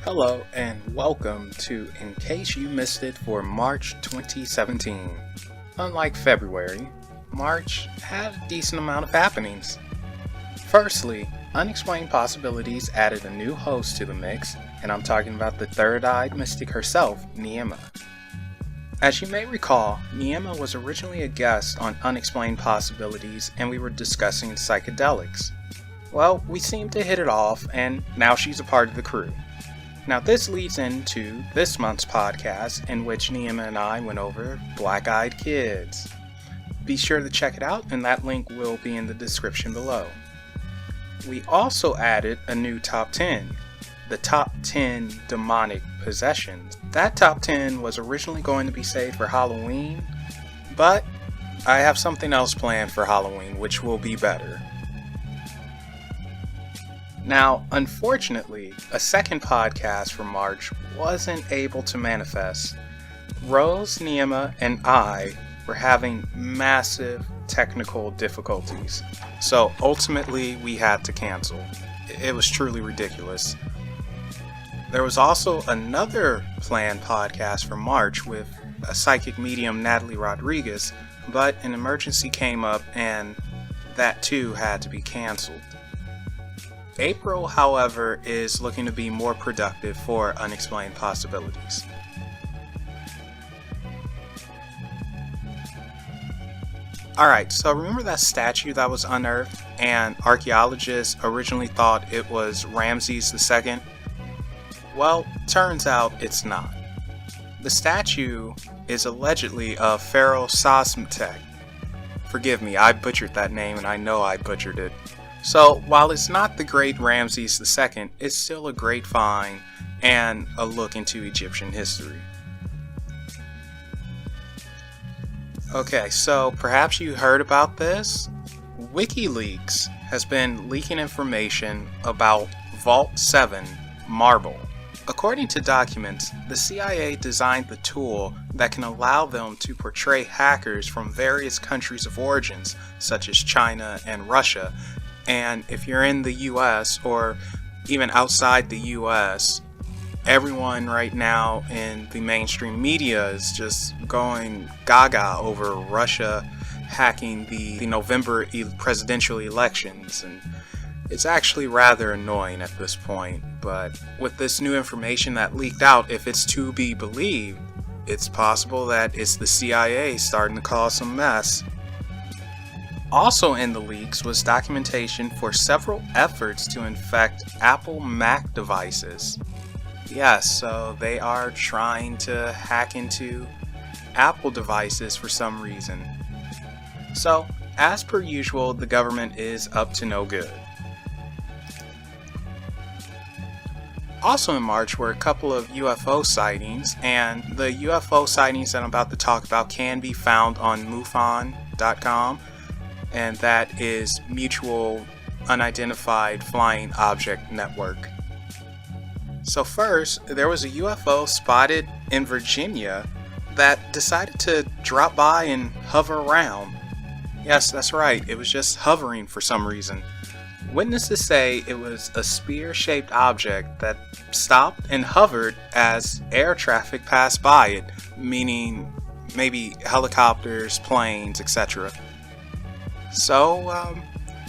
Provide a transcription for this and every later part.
Hello and welcome to In Case You Missed It for March 2017. Unlike February, March had a decent amount of happenings. Firstly, Unexplained Possibilities added a new host to the mix, and I'm talking about the third-eyed mystic herself, Niema. As you may recall, Niema was originally a guest on Unexplained Possibilities and we were discussing psychedelics. Well, we seemed to hit it off and now she's a part of the crew. Now this leads into this month's podcast in which Niema and I went over Black Eyed Kids. Be sure to check it out and that link will be in the description below. We also added a new top 10, the top 10 demonic possessions. That top 10 was originally going to be saved for Halloween, but I have something else planned for Halloween which will be better. Now, unfortunately, a second podcast for March wasn't able to manifest. Rose, Niema, and I were having massive technical difficulties, so ultimately we had to cancel. It was truly ridiculous. There was also another planned podcast for March with a psychic medium, Natalie Rodriguez, but an emergency came up and that too had to be canceled. April, however, is looking to be more productive for Unexplained Possibilities. Alright, so remember that statue that was unearthed and archaeologists originally thought it was Ramses II? Well, turns out it's not. The statue is allegedly of Pharaoh Sosmetech. Forgive me, I butchered that name and I know I butchered it. So, while it's not the great Ramses II, it's still a great find and a look into Egyptian history. Okay, so perhaps you heard about this? WikiLeaks has been leaking information about Vault 7 Marble. According to documents, the CIA designed the tool that can allow them to portray hackers from various countries of origins, such as China and Russia. And if you're in the US or even outside the US, everyone right now in the mainstream media is just going gaga over Russia hacking the November presidential elections. And it's actually rather annoying at this point. But with this new information that leaked out, if it's to be believed, it's possible that it's the CIA starting to cause some mess. Also in the leaks was documentation for several efforts to infect Apple Mac devices. Yes, so they are trying to hack into Apple devices for some reason. So, as per usual, the government is up to no good. Also in March were a couple of UFO sightings, and the UFO sightings that I'm about to talk about can be found on MUFON.com. And that is Mutual Unidentified Flying Object Network. So first, there was a UFO spotted in Virginia that decided to drop by and hover around. Yes, that's right, it was just hovering for some reason. Witnesses say it was a spear-shaped object that stopped and hovered as air traffic passed by it, meaning maybe helicopters, planes, etc. So,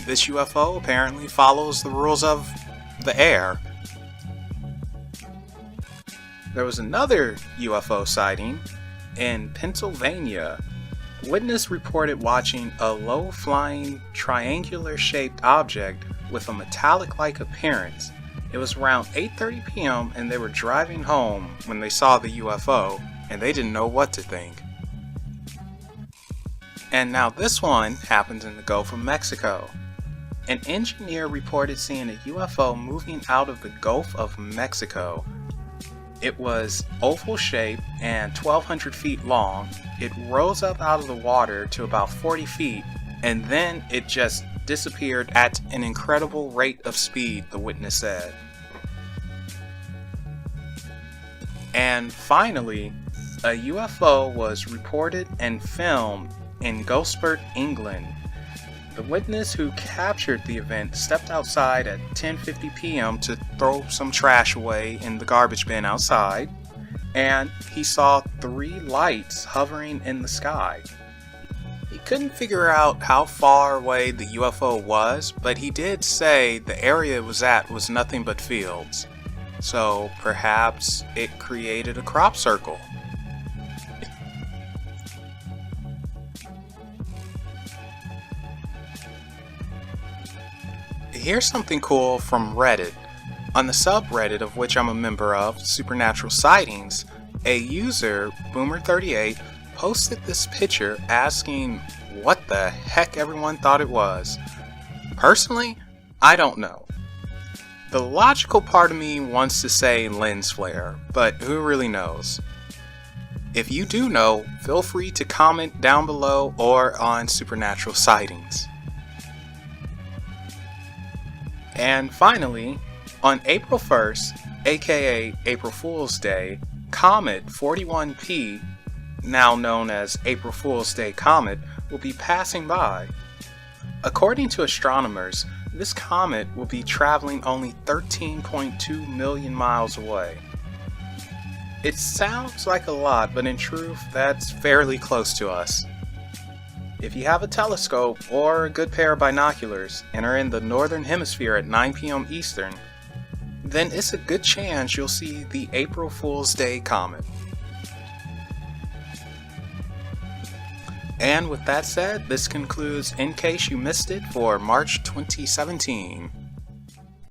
this UFO apparently follows the rules of the air. There was another UFO sighting in Pennsylvania. Witness reported watching a low-flying triangular-shaped object with a metallic-like appearance. It was around 8:30 p.m. and they were driving home when they saw the UFO and they didn't know what to think. And now this one happens in the Gulf of Mexico. An engineer reported seeing a UFO moving out of the Gulf of Mexico. It was oval shaped and 1,200 feet long. It rose up out of the water to about 40 feet and then it just disappeared at an incredible rate of speed, the witness said. And finally, a UFO was reported and filmed in Gosport, England. The witness who captured the event stepped outside at 10:50 p.m. to throw some trash away in the garbage bin outside, and he saw 3 lights hovering in the sky. He couldn't figure out how far away the UFO was, but he did say the area it was at was nothing but fields. So perhaps it created a crop circle. Here's something cool from Reddit. On the subreddit of which I'm a member of, Supernatural Sightings, a user, Boomer38, posted this picture asking what the heck everyone thought it was. Personally, I don't know. The logical part of me wants to say lens flare, but who really knows? If you do know, feel free to comment down below or on Supernatural Sightings. And finally, on April 1st, aka April Fool's Day, Comet 41P, now known as April Fool's Day Comet, will be passing by. According to astronomers, this comet will be traveling only 13.2 million miles away. It sounds like a lot, but in truth, that's fairly close to us. If you have a telescope or a good pair of binoculars and are in the northern hemisphere at 9 p.m. Eastern, then it's a good chance you'll see the April Fool's Day comet. And with that said, this concludes In Case You Missed It for March 2017.